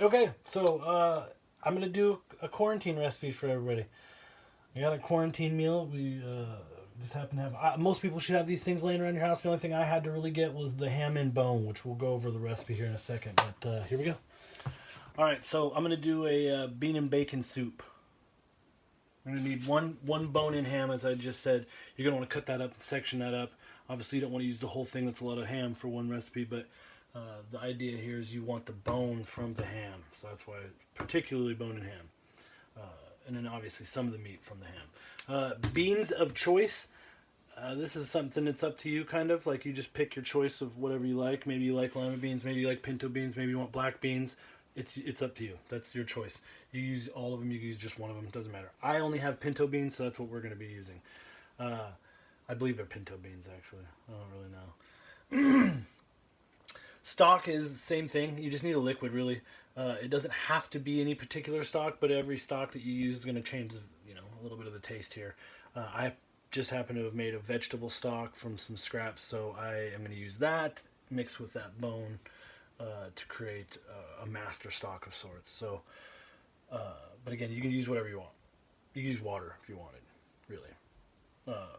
Okay, so I'm gonna do a quarantine recipe for everybody. I got a quarantine meal. We just happen to have. Most people should have these things laying around your house. The only thing I had to really get was the ham and bone, which we'll go over the recipe here in a second. But here we go. All right, so I'm gonna do a bean and bacon soup. I'm gonna need one bone-in ham, as I just said. You're gonna want to cut that up and section that up. Obviously, you don't want to use the whole thing. That's a lot of ham for one recipe, but the idea here is you want the bone from the ham, so that's why particularly bone-in ham. And then obviously some of the meat from the ham. Beans of choice. This is something that's up to you, kind of. Like, you just pick your choice of whatever you like. Maybe you like lima beans, maybe you like pinto beans, maybe you want black beans. It's up to you. That's your choice. You use all of them, you use just one of them, it doesn't matter. I only have pinto beans, so that's what we're going to be using. I believe they're pinto beans, actually. I don't really know. Stock is the same thing. You just need a liquid, really. It doesn't have to be any particular stock, but every stock that you use is going to change, a little bit of the taste here. I just happen to have made a vegetable stock from some scraps, so I am going to use that mixed with that bone to create a master stock of sorts. So, but again, you can use whatever you want. You can use water if you wanted, really.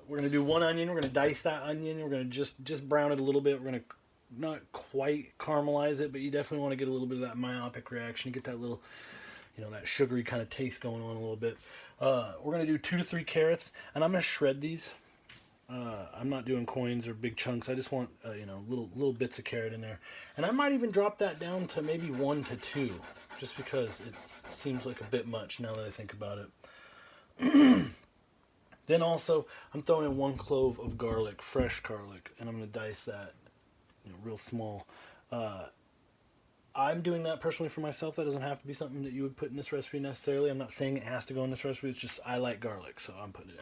We're going to do one onion. We're going to dice that onion. We're going to just brown it a little bit. We're going to not quite caramelize it, but you definitely want to get a little bit of that myopic reaction. Get that little, that sugary kind of taste going on a little bit. We're going to do 2 to 3 carrots, and I'm going to shred these. I'm not doing coins or big chunks. I just want, little bits of carrot in there. And I might even drop that down to maybe 1 to 2, just because it seems like a bit much now that I think about it. Then also, I'm throwing in 1 clove of garlic, fresh garlic, and I'm going to dice that real small. I'm doing that personally for myself. That doesn't have to be something that you would put in this recipe necessarily. I'm not saying it has to go in this recipe. It's just I like garlic, so I'm putting it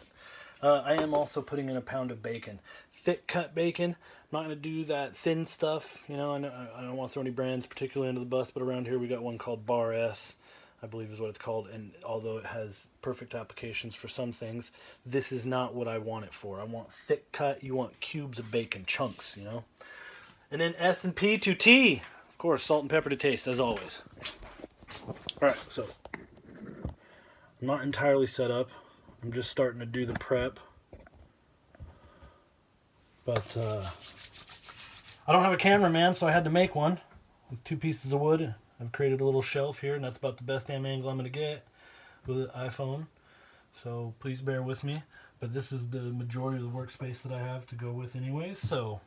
in. I am also putting in a pound of bacon. Thick cut bacon. I'm not going to do that thin stuff. I don't want to throw any brands particularly under the bus, but around here we got one called Bar S, I believe is what it's called. And although it has perfect applications for some things, this is not what I want it for. I want thick cut. You want cubes of bacon, chunks, And then S&P to T. Of course, salt and pepper to taste, as always. Alright, so I'm not entirely set up. I'm just starting to do the prep. But I don't have a cameraman, so I had to make one. With 2 pieces of wood. I've created a little shelf here, and that's about the best damn angle I'm going to get with an iPhone. So please bear with me. But this is the majority of the workspace that I have to go with anyways, so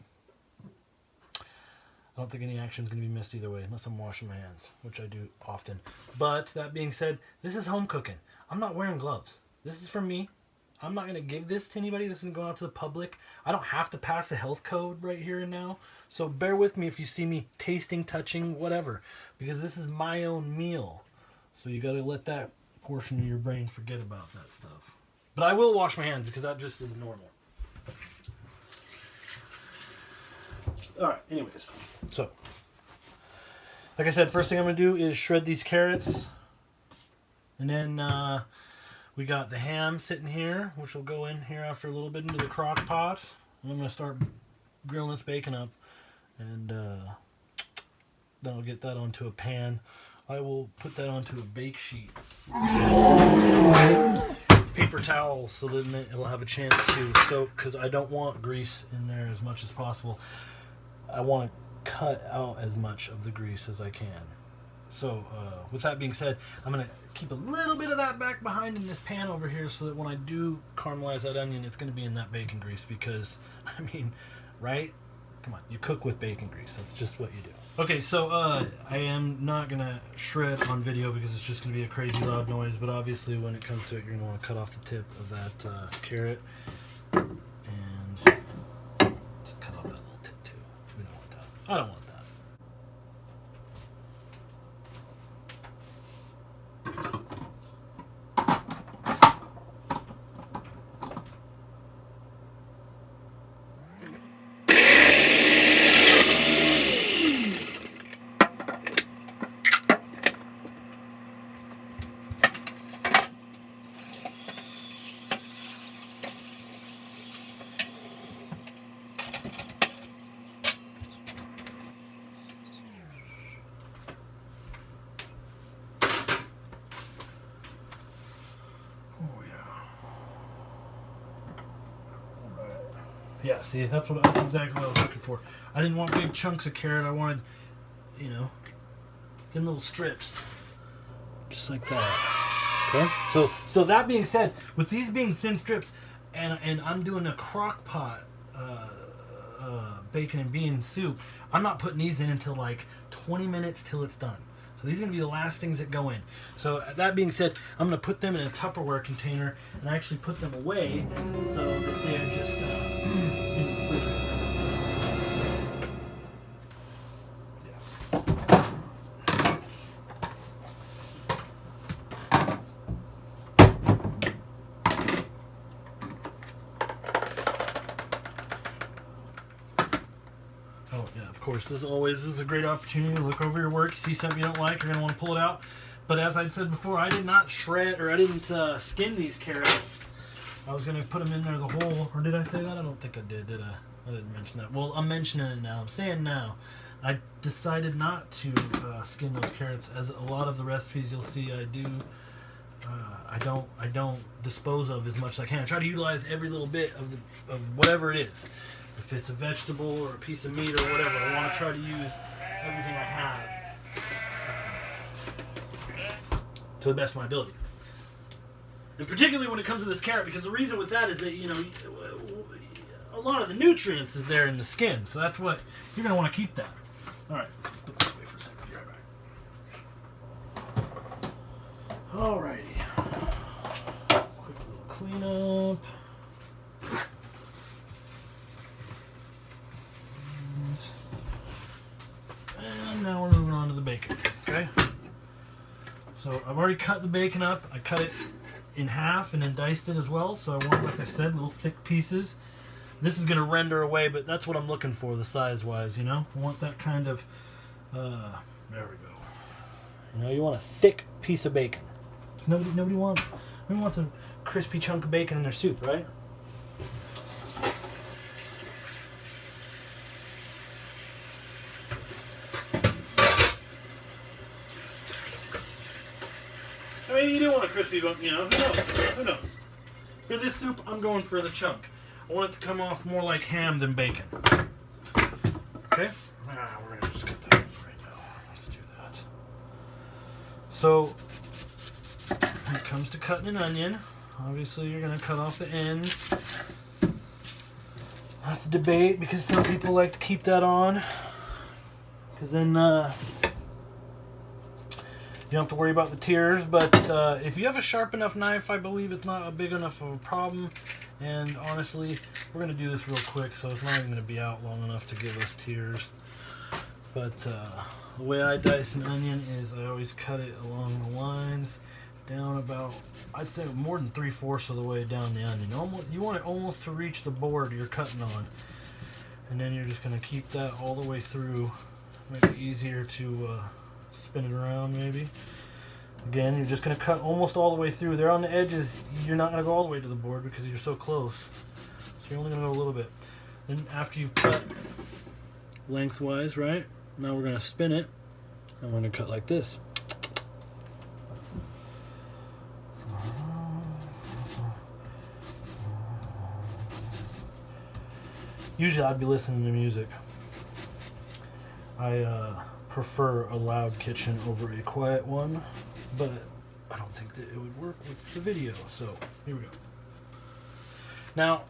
I don't think any action is going to be missed either way, unless I'm washing my hands, which I do often. But that being said, this is home cooking. I'm not wearing gloves. This is for me. I'm not going to give this to anybody. This isn't going out to the public. I don't have to pass a health code right here and now. So bear with me if you see me tasting, touching, whatever. Because this is my own meal. So you got to let that portion of your brain forget about that stuff. But I will wash my hands because that just is normal. Alright, anyways. So, like I said, first thing I'm going to do is shred these carrots. And then we got the ham sitting here, which will go in here after a little bit into the crock pot. And I'm going to start grilling this bacon up. And then I'll get that onto a pan. I will put that onto a bake sheet. Paper towels so that it'll have a chance to soak, because I don't want grease in there as much as possible. I want to cut out as much of the grease as I can. So with that being said, I'm going to keep a little bit of that back behind in this pan over here so that when I do caramelize that onion, it's going to be in that bacon grease because, right? Come on, you cook with bacon grease. That's just what you do. Okay, so I am not going to shred on video because it's just going to be a crazy loud noise, but obviously when it comes to it, you're going to want to cut off the tip of that carrot and just cut off that little tip too. We don't want that. I don't want that. Yeah, see, that's exactly what I was looking for. I didn't want big chunks of carrot. I wanted, you know, thin little strips, just like that. Okay. So that being said, with these being thin strips, and I'm doing a crock pot bacon and bean soup, I'm not putting these in until like 20 minutes till it's done. So these are going to be the last things that go in. So that being said, I'm going to put them in a Tupperware container and actually put them away so that they're just in the refrigerator. Oh yeah, of course. This is a great opportunity to look over your work. You see something you don't like, you're going to want to pull it out. But as I said before, I did not shred, or I didn't skin these carrots. I was going to put them in there the whole, or did I say that? I don't think I did I? I didn't mention that. Well, I'm mentioning it now. I'm saying now. I decided not to skin those carrots, as a lot of the recipes you'll see I do. I don't dispose of as much as I can. I try to utilize every little bit of whatever it is. If it's a vegetable or a piece of meat or whatever, I want to try to use everything I have to the best of my ability. And particularly when it comes to this carrot, because the reason with that is that, you know, a lot of the nutrients is there in the skin. So that's what, you're going to want to keep that. All right, put this away for a second. Be right back. All righty. Quick little cleanup. And now we're moving on to the bacon. Okay. So I've already cut the bacon up. I cut it in half and then diced it as well. So I want, like I said, little thick pieces. This is going to render away, but that's what I'm looking for, the size-wise, you know? I want that kind of, there we go. You know, you want a thick piece of bacon. Nobody wants a crispy chunk of bacon in their soup, right? I mean, you do want a crispy, but, you know, who knows? Who knows? For this soup, I'm going for the chunk. I want it to come off more like ham than bacon. Okay? We're going to just cut that right now. Let's do that. So, when it comes to cutting an onion, obviously you're going to cut off the ends. That's a debate, because some people like to keep that on. Because then you don't have to worry about the tears. But if you have a sharp enough knife, I believe it's not a big enough of a problem. And honestly, we're going to do this real quick, so it's not even going to be out long enough to give us tears. But the way I dice an onion is I always cut it along the lines, down about, I'd say more than 3/4 of the way down the onion. You want it almost to reach the board you're cutting on. And then you're just going to keep that all the way through. Make it easier to spin it around maybe. Again, you're just going to cut almost all the way through. There on the edges, you're not going to go all the way to the board because you're so close. So you're only going to go a little bit. Then after you've cut lengthwise, right? Now we're going to spin it. And we're going to cut like this. Usually I'd be listening to music. I prefer a loud kitchen over a quiet one. But I don't think that it would work with the video, so here we go. Now,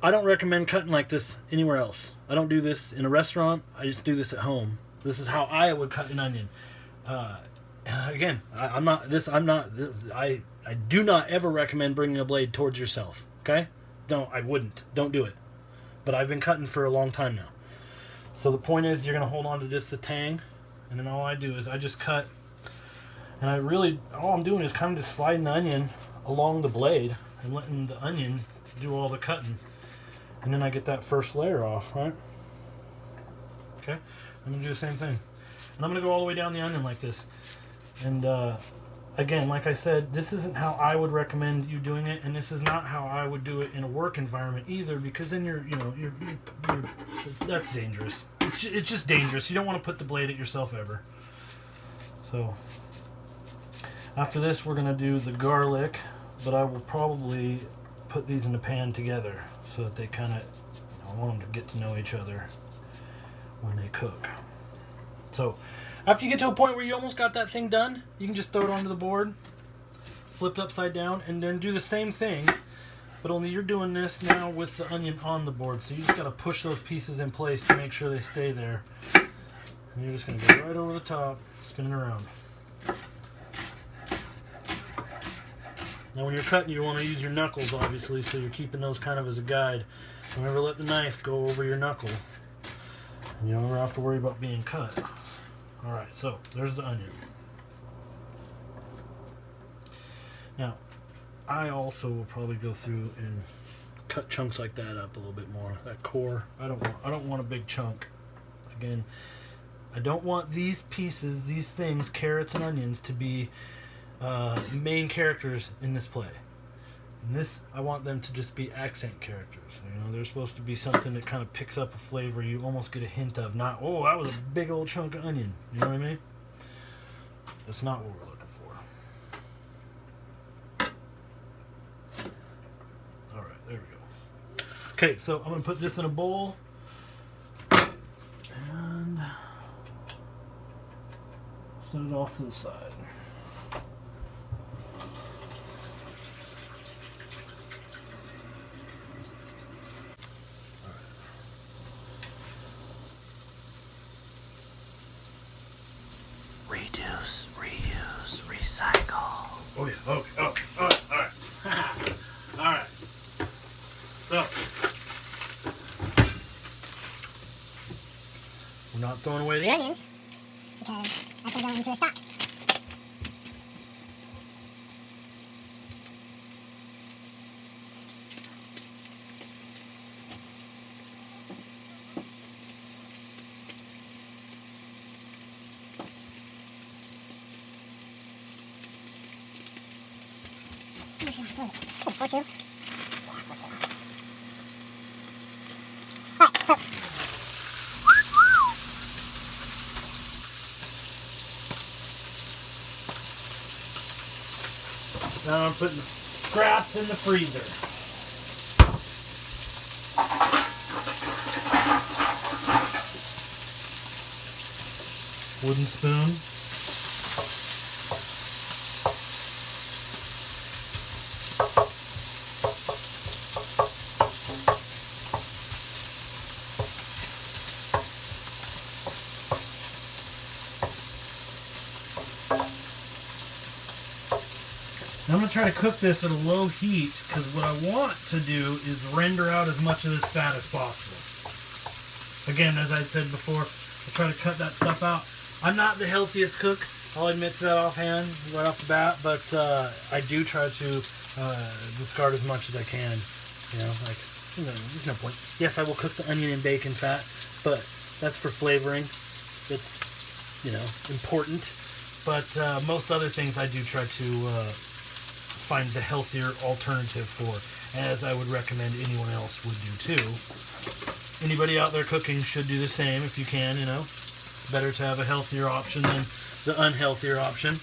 I don't recommend cutting like this anywhere else. I don't do this in a restaurant. I just do this at home. This is how I would cut an onion. Again, I do not ever recommend bringing a blade towards yourself. Okay? I wouldn't. Don't do it. But I've been cutting for a long time now. So the point is, you're gonna hold on to just the tang, and then all I do is I just cut. And all I'm doing is kind of just sliding the onion along the blade and letting the onion do all the cutting. And then I get that first layer off, right? Okay, I'm going to do the same thing. And I'm going to go all the way down the onion like this. And again, like I said, this isn't how I would recommend you doing it, and this is not how I would do it in a work environment either, because then you're that's dangerous. It's just dangerous. You don't want to put the blade at yourself ever. So after this, we're going to do the garlic, but I will probably put these in the pan together so that they kind of, I want them to get to know each other when they cook. So after you get to a point where you almost got that thing done, you can just throw it onto the board, flip it upside down, and then do the same thing, but only you're doing this now with the onion on the board. So you just got to push those pieces in place to make sure they stay there. And you're just going to go right over the top, spinning around. Now when you're cutting, you want to use your knuckles, obviously, so you're keeping those kind of as a guide. Don't ever let the knife go over your knuckle. And you don't ever have to worry about being cut. Alright, so there's the onion. Now, I also will probably go through and cut chunks like that up a little bit more. That core, I don't want a big chunk. Again, I don't want these pieces, these things, carrots and onions, to be main characters in this play. And this, I want them to just be accent characters. You know, they're supposed to be something that kind of picks up a flavor you almost get a hint of. Not, oh, that was a big old chunk of onion. You know what I mean? That's not what we're looking for. Alright, there we go. Okay, so I'm going to put this in a bowl. And set it off to the side. Reduce, reuse, recycle. Oh yeah, okay, oh, alright. Alright. So, we're not throwing away the onions, because that's going to go into a stock. Or two. Alright, so. Now I'm putting the scraps in the freezer. Wooden spoon. I'm going to try to cook this at a low heat because what I want to do is render out as much of this fat as possible. Again, as I said before, I try to cut that stuff out. I'm not the healthiest cook, I'll admit to that offhand, right off the bat, but I do try to discard as much as I can. You know, like, there's no point. Yes, I will cook the onion and bacon fat, but that's for flavoring. It's, you know, important. But most other things I do try to find the healthier alternative for, as I would recommend anyone else would do too. Anybody out there cooking should do the same if you can, you know. It's better to have a healthier option than the unhealthier option.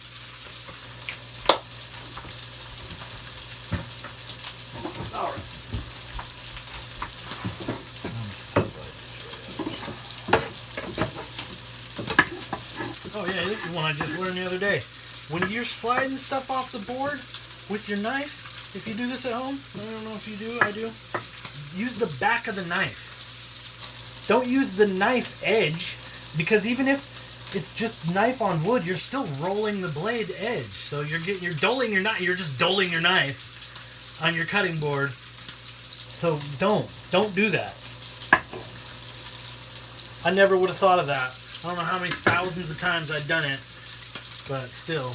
Alright. Oh yeah, this is one I just learned the other day. When you're sliding stuff off the board with your knife, if you do this at home, I don't know if you do, I do, use the back of the knife. Don't use the knife edge, because even if it's just knife on wood, you're still rolling the blade edge. So you're dulling your knife, you're just dulling your knife on your cutting board. So don't do that. I never would have thought of that. I don't know how many thousands of times I've done it, but still.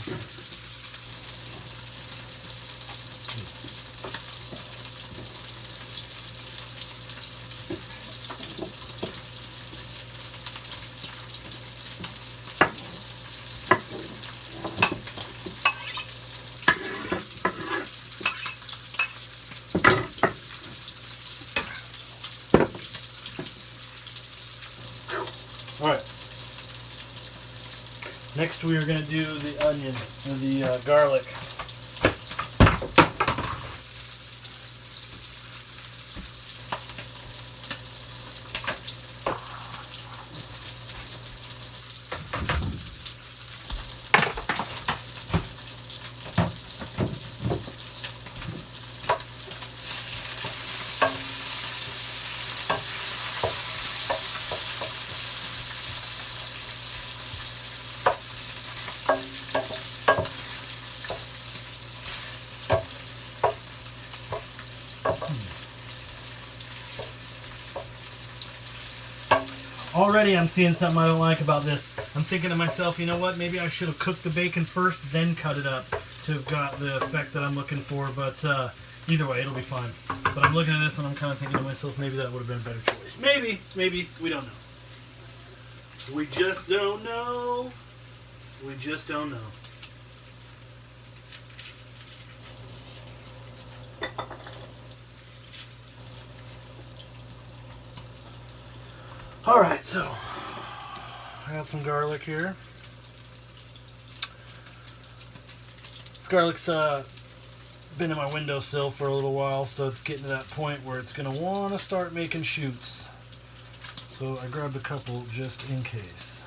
Alright. Next we are going to do the onion, or the garlic. Already I'm seeing something I don't like about this. I'm thinking to myself, you know what? Maybe I should have cooked the bacon first, then cut it up to have got the effect that I'm looking for. But either way, it'll be fine. But I'm looking at this and I'm kind of thinking to myself, maybe that would have been a better choice. Maybe, we don't know. We just don't know. We just don't know. Alright, so I got some garlic here. This garlic's been in my windowsill for a little while, so it's getting to that point where it's going to want to start making shoots. So I grabbed a couple just in case.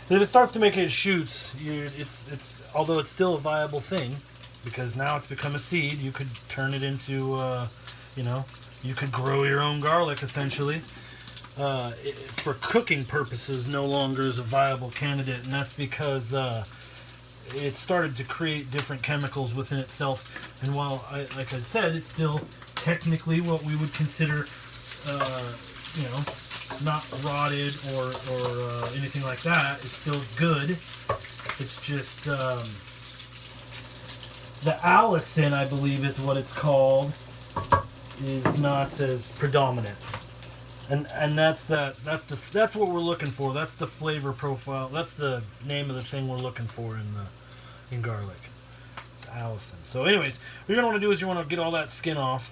If it starts to make its shoots, it's although it's still a viable thing, because now it's become a seed. You could turn it into, you could grow your own garlic essentially. For cooking purposes, no longer is a viable candidate, and that's because it started to create different chemicals within itself. And while, like I said, it's still technically what we would consider, not rotted or anything like that. It's still good. It's just the allicin, I believe, is what it's called, is not as predominant. And that's what we're looking for. That's the flavor profile. That's the name of the thing we're looking for in garlic. It's allicin. So anyways, what you're gonna want to do is you want to get all that skin off.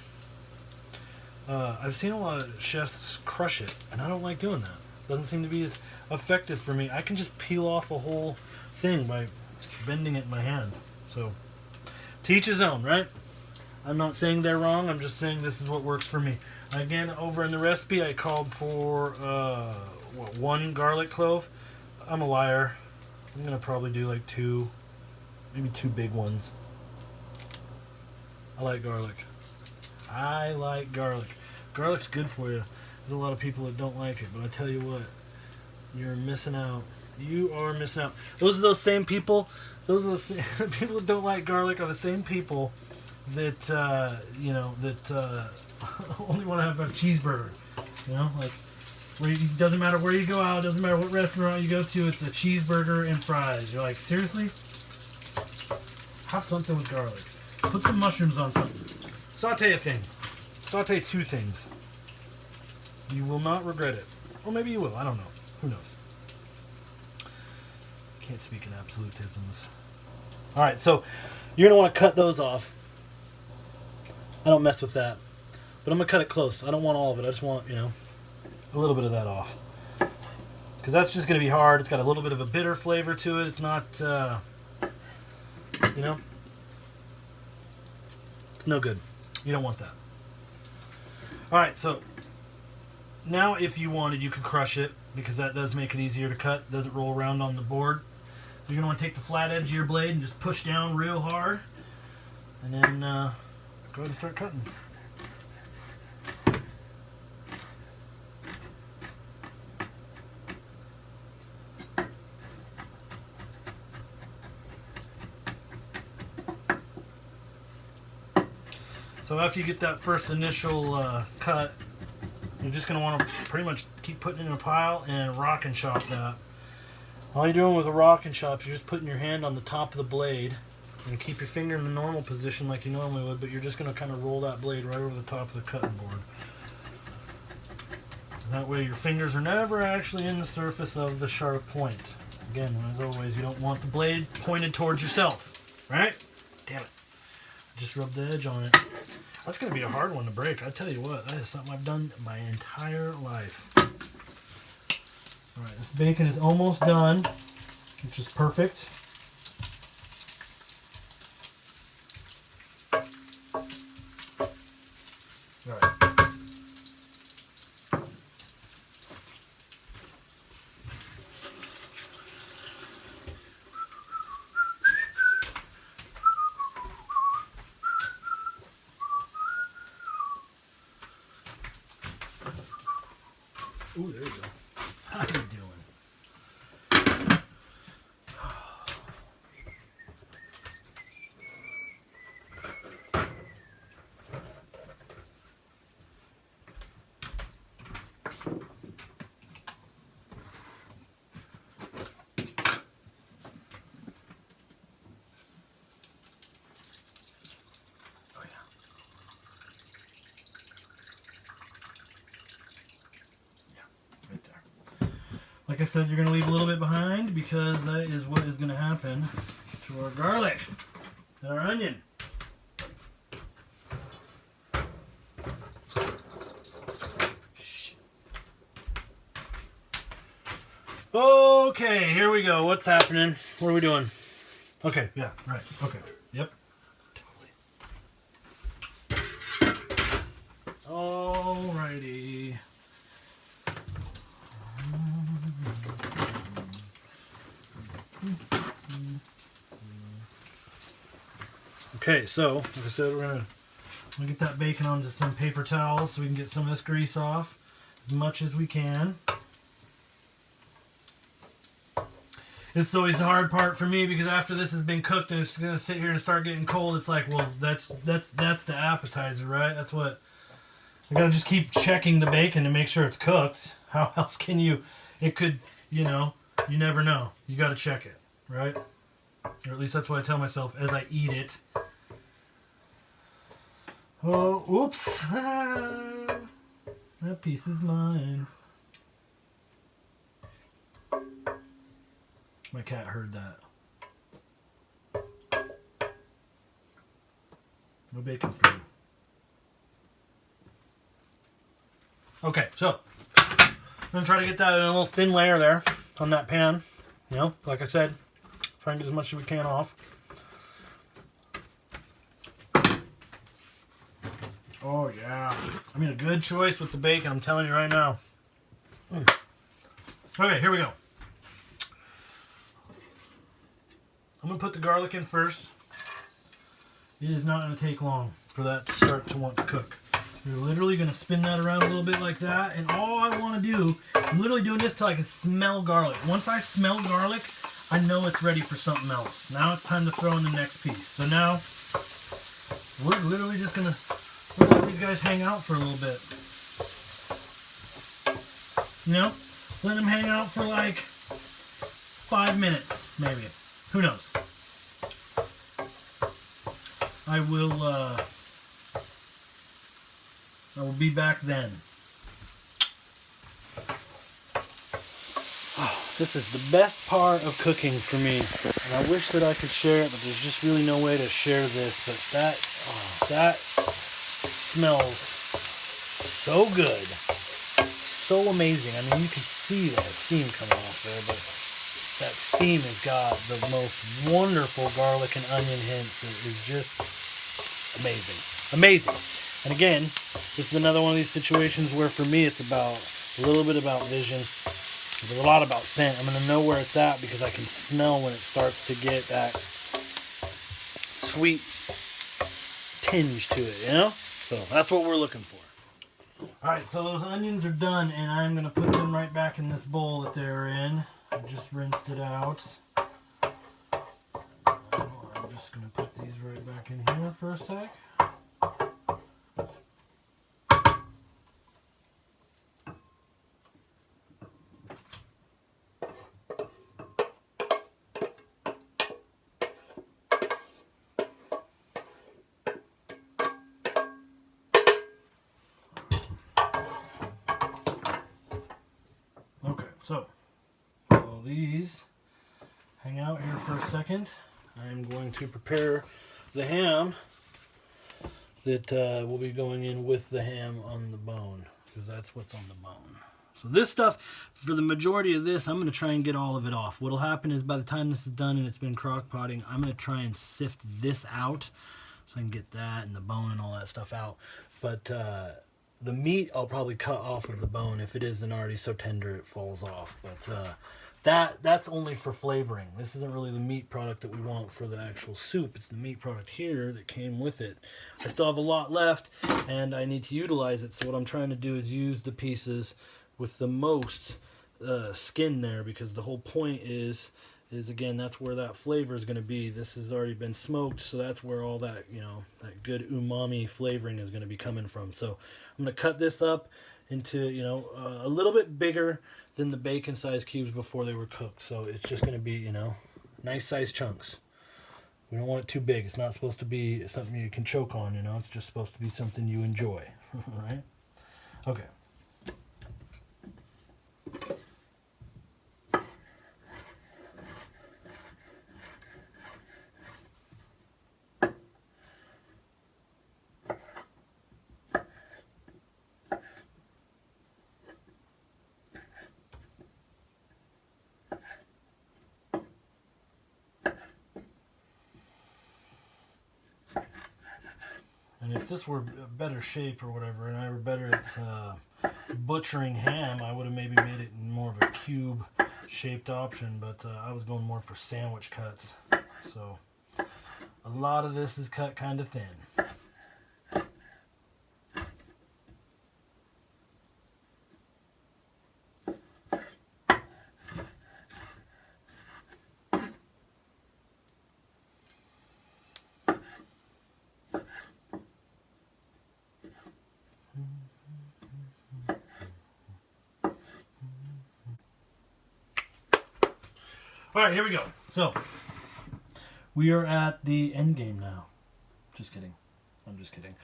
I've seen a lot of chefs crush it, and I don't like doing that. Doesn't seem to be as effective for me. I can just peel off a whole thing by bending it in my hand. So to each his own, right? I'm not saying they're wrong. I'm just saying this is what works for me. Again, over in the recipe, I called for 1 garlic clove. I'm a liar. I'm gonna probably do like 2, maybe 2 big ones. I like garlic. Garlic's good for you. There's a lot of people that don't like it, but I tell you what, you're missing out. You are missing out. Those same people people that don't like garlic are the same people that only want to have a cheeseburger. Like it doesn't matter where you go out, it doesn't matter what restaurant you go to, it's a cheeseburger and fries. You're like, seriously? Have something with garlic. Put some mushrooms on something. Saute a thing. Saute 2 things. You will not regret it. Or maybe you will. I don't know. Who knows? Can't speak in absolutisms. Alright, so you're going to want to cut those off. I don't mess with that. But I'm going to cut it close. I don't want all of it. I just want, a little bit of that off. Because that's just going to be hard. It's got a little bit of a bitter flavor to it. It's not, it's no good. You don't want that. Alright, so now if you wanted, you could crush it, because that does make it easier to cut. It doesn't roll around on the board. You're going to want to take the flat edge of your blade and just push down real hard. And then go ahead and start cutting. So after you get that first initial cut, you're just going to want to pretty much keep putting it in a pile and rock and chop that. All you're doing with a rock and chop is you're just putting your hand on the top of the blade and keep your finger in the normal position like you normally would, but you're just going to kind of roll that blade right over the top of the cutting board. And that way your fingers are never actually in the surface of the sharp point. Again, as always, you don't want the blade pointed towards yourself, right? Damn it. Just rub the edge on it. That's going to be a hard one to break. I tell you what, that is something I've done my entire life. Alright, this bacon is almost done, which is perfect. Alright. Ooh, there you go. How you doing? Like I said, you're going to leave a little bit behind because that is what is going to happen to our garlic and our onion. Okay, here we go. What's happening? What are we doing? Okay, yeah, right. Okay, yep. Totally. Alrighty. Okay, so like I said, we're gonna get that bacon onto some paper towels so we can get some of this grease off as much as we can. This is always the hard part for me because after this has been cooked and it's gonna sit here and start getting cold, it's like, well, that's the appetizer, right? That's what I gotta just keep checking the bacon to make sure it's cooked. How else can you? It could, you know, you never know. You gotta check it, right? Or at least that's what I tell myself as I eat it. Oh, oops! That piece is mine. My cat heard that. No bacon for you. Okay, so I'm gonna try to get that in a little thin layer there on that pan. You know, like I said, try and get as much as we can off. Oh yeah, I mean a good choice with the bacon. I'm telling you right now. Okay, here we go. I'm going to put the garlic in first. It is not going to take long for that to start to want to cook. You're literally going to spin that around a little bit like that. And all I want to do, I'm literally doing this till I can smell garlic. Once I smell garlic, I know it's ready for something else. Now it's time to throw in the next piece. So now, we're literally just going to let these guys hang out for a little bit. You know? Let them hang out for like 5 minutes, maybe. Who knows? I will be back then. Oh, this is the best part of cooking for me. And I wish that I could share it, but there's just really no way to share this. But that smells so good. So amazing. I mean, you can see that steam coming off there, but that steam has got the most wonderful garlic and onion hints. It is just amazing. Amazing. And again, this is another one of these situations where for me it's about a little bit about vision. There's a lot about scent. I'm going to know where it's at because I can smell when it starts to get that sweet tinge to it, you know? So that's what we're looking for. Alright, so those onions are done and I'm going to put them right back in this bowl that they're in. I just rinsed it out. I'm just going to put these right back in here for a sec. Okay, so while these hang out here for a second, I'm going to prepare the ham that will be going in with the ham on the bone, because that's what's on the bone. So this stuff, for the majority of this, I'm going to try and get all of it off. What'll happen is by the time this is done and it's been crock potting, I'm going to try and sift this out so I can get that and the bone and all that stuff out. But the meat I'll probably cut off of the bone if it isn't already so tender it falls off. But that's only for flavoring. This isn't really the meat product that we want for the actual soup. It's the meat product here that came with it. I still have a lot left and I need to utilize it. So what I'm trying to do is use the pieces with the most skin there, because the whole point is again, that's where that flavor is going to be. This has already been smoked, so that's where all that, you know, that good umami flavoring is going to be coming from. So I'm going to cut this up into, you know, a little bit bigger than the bacon size cubes before they were cooked. So it's just going to be, you know, nice size chunks. We don't want it too big. It's not supposed to be something you can choke on, you know. It's just supposed to be something you enjoy, right? Okay. And if this were better shape or whatever, and I were better at butchering ham, I would have maybe made it in more of a cube-shaped option, but I was going more for sandwich cuts. So a lot of this is cut kind of thin. All right, here we go. So, we are at the end game now. Just kidding. I'm just kidding.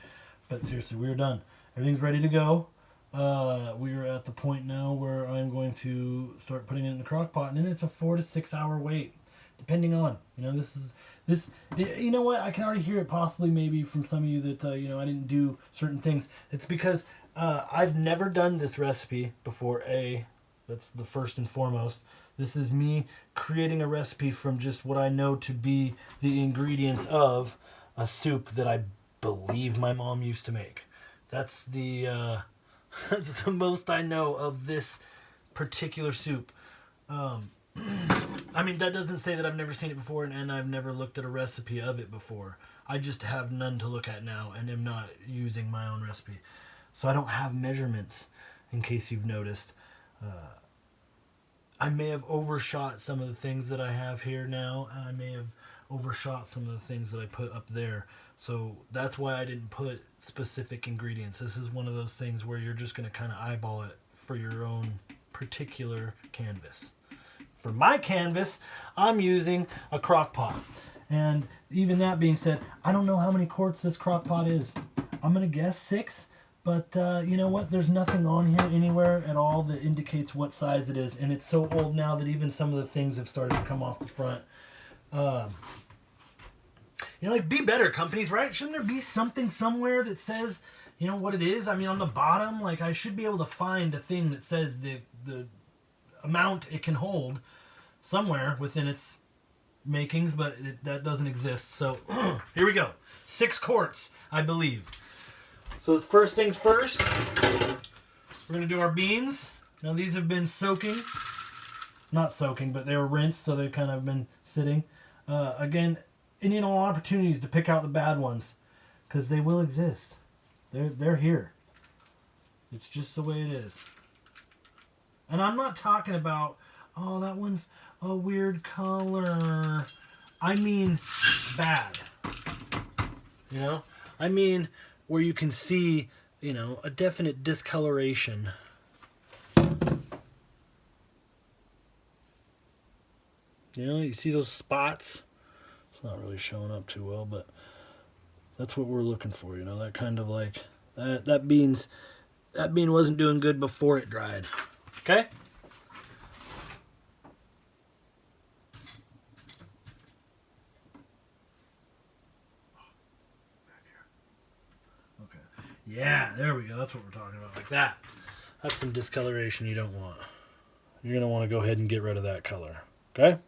But seriously, we are done. Everything's ready to go. We are at the point now where I'm going to start putting it in the crock pot, and then it's a 4 to 6 hour wait, depending on, you know what, I can already hear it possibly maybe from some of you that, I didn't do certain things. It's because I've never done this recipe before. That's the first and foremost. This is me creating a recipe from just what I know to be the ingredients of a soup that I believe my mom used to make. That's the that's the most I know of this particular soup. I mean, that doesn't say that I've never seen it before and I've never looked at a recipe of it before. I just have none to look at now and am not using my own recipe. So I don't have measurements, in case you've noticed. I may have overshot some of the things that I have here now, and I may have overshot some of the things that I put up there. So that's why I didn't put specific ingredients. This is one of those things where you're just going to kind of eyeball it for your own particular canvas. For my canvas, I'm using a crock pot. And even that being said, I don't know how many quarts this crock pot is. I'm going to guess 6. But you know what? There's nothing on here anywhere at all that indicates what size it is. And it's so old now that even some of the things have started to come off the front. Like Be Better companies, right? Shouldn't there be something somewhere that says, what it is? I mean, on the bottom, like I should be able to find a thing that says the amount it can hold somewhere within its makings, but that doesn't exist. So here we go. 6 quarts, I believe. So the first things first, we're going to do our beans. Now these have been soaking. Not soaking, but they were rinsed, so they've kind of been sitting. Again, any and all opportunities to pick out the bad ones, because they will exist. They're here. It's just the way it is. And I'm not talking about, oh, that one's a weird color. I mean bad. I mean where you can see, a definite discoloration. You see those spots? It's not really showing up too well, but that's what we're looking for, that kind of like, that bean wasn't doing good before it dried. Okay? Yeah, there we go. That's what we're talking about. Like that. That's some discoloration you don't want. You're going to want to go ahead and get rid of that color. Okay?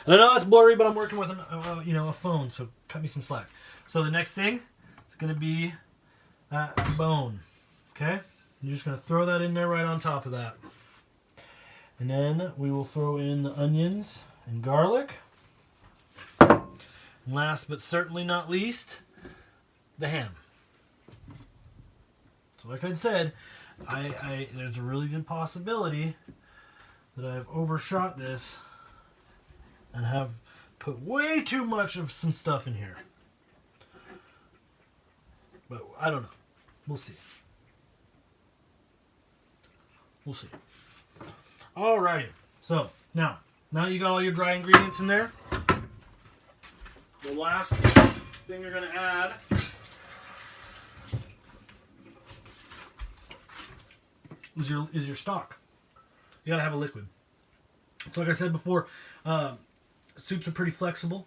And I know it's blurry, but I'm working with a phone, so cut me some slack. So the next thing is going to be that bone. Okay? You're just going to throw that in there right on top of that. And then we will throw in the onions and garlic. And last but certainly not least, the ham. So like I said, there's a really good possibility that I've overshot this and have put way too much of some stuff in here. But I don't know. We'll see. We'll see. Alrighty. So now you got all your dry ingredients in there. The last thing you're going to add is your stock. You gotta have a liquid. So like I said before, soups are pretty flexible.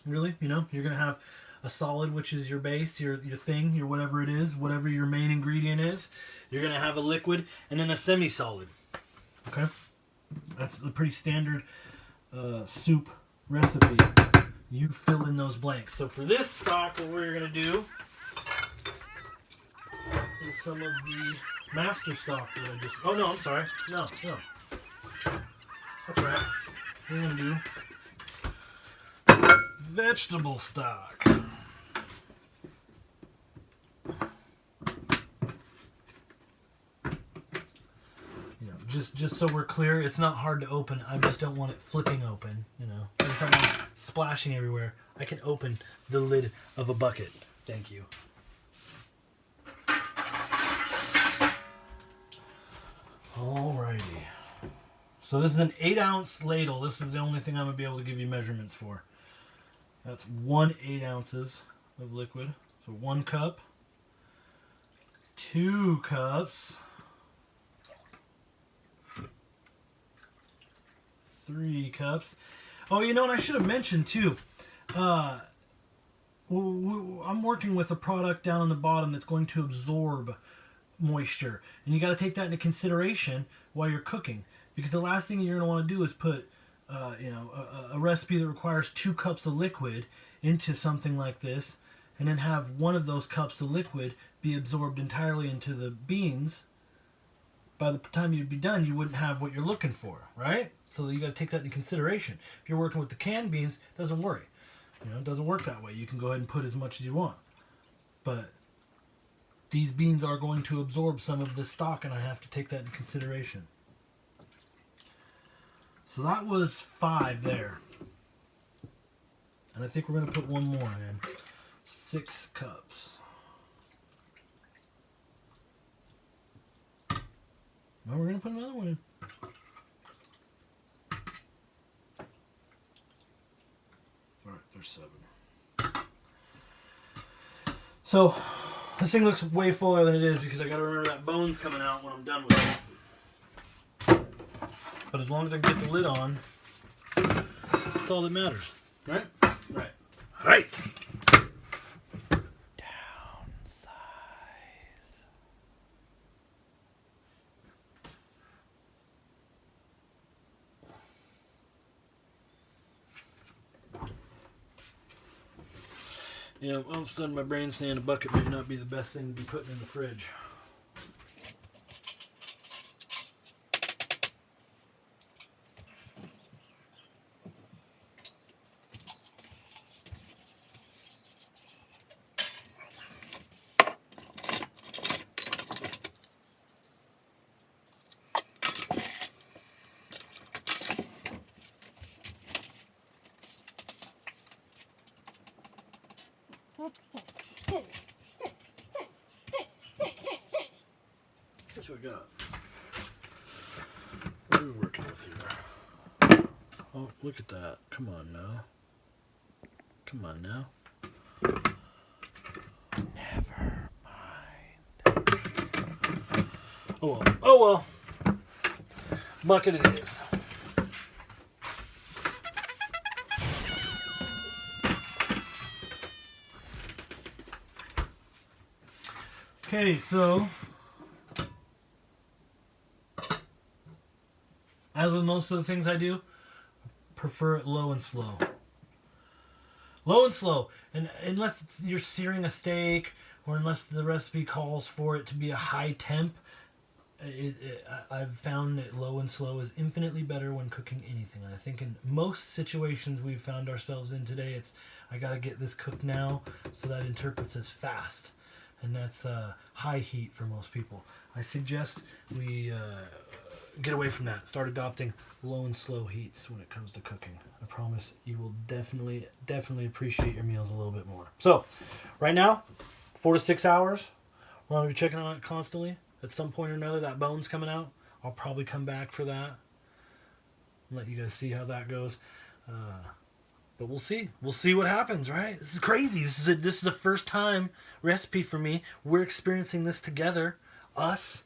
Really, you're gonna have a solid, which is your base, your thing, your whatever it is, whatever your main ingredient is. You're gonna have a liquid and then a semi-solid. Okay, that's a pretty standard soup recipe. You fill in those blanks. So for this stock, what we're gonna do is some of the master stock that I just... Oh, no, I'm sorry. No. That's right. We're going to do vegetable stock. Just so we're clear, it's not hard to open. I just don't want it flipping open, you know. I just don't want it splashing everywhere. I can open the lid of a bucket. Thank you. Alrighty. So this is an 8-ounce ladle. This is the only thing I'm going to be able to give you measurements for. That's 8 ounces of liquid. So 1 cup. 2 cups. 3 cups. Oh, you know, and I should have mentioned too, I'm working with a product down on the bottom that's going to absorb moisture, and you got to take that into consideration while you're cooking, because the last thing you're going to want to do is put a recipe that requires 2 cups of liquid into something like this, and then have one of those cups of liquid be absorbed entirely into the beans. By the time you'd be done, you wouldn't have what you're looking for, right? So you got to take that into consideration. If you're working with the canned beans, doesn't worry. You know, it doesn't work that way. You can go ahead and put as much as you want. But these beans are going to absorb some of this stock, and I have to take that into consideration. So that was 5 there. And I think we're going to put one more in. 6 cups. Now we're going to put another one in. Alright, there's 7. So, this thing looks way fuller than it is because I got to remember that bone's coming out when I'm done with it. But as long as I can get the lid on, that's all that matters. Right? Right. Right! Yeah, all of a sudden my brain's saying a bucket may not be the best thing to be putting in the fridge. Here's what we got. What are we working with here? Oh, look at that. Come on now. Come on now. Never mind. Oh well. Oh well. Bucket it is. Okay, so as with most of the things I do, prefer it low and slow. Low and slow. And unless you're searing a steak, or unless the recipe calls for it to be a high temp, I've found that low and slow is infinitely better when cooking anything. And I think in most situations we've found ourselves in today, it's I got to get this cooked now, so that interprets as fast. And that's high heat for most people. I suggest we get away from that. Start adopting low and slow heats when it comes to cooking. I promise you will definitely appreciate your meals a little bit more. So, right now, 4 to 6 hours. We're going to be checking on it constantly. At some point or another, that bone's coming out. I'll probably come back for that and let you guys see how that goes. But we'll see. We'll see what happens, right? This is crazy. This is a first time recipe for me. We're experiencing this together. Us.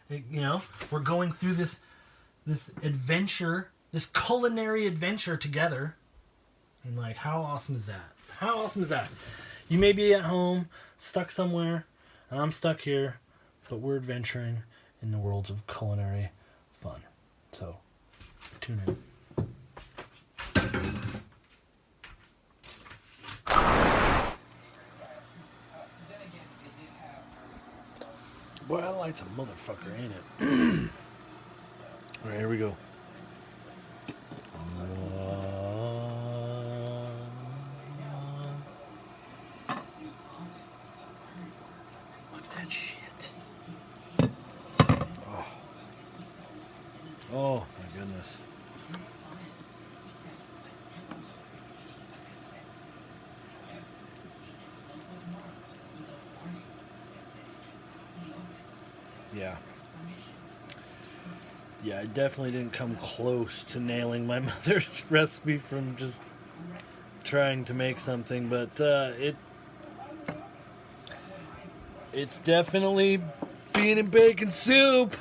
You know, we're going through this adventure, this culinary adventure together. And like, how awesome is that? How awesome is that? You may be at home, stuck somewhere, and I'm stuck here, but we're adventuring in the worlds of culinary fun. So, tune in. light's a motherfucker, ain't it? All right, here we go. Look at that shit. Oh my goodness. Yeah. Yeah, I definitely didn't come close to nailing my mother's recipe from just trying to make something, but it's definitely bean and bacon soup.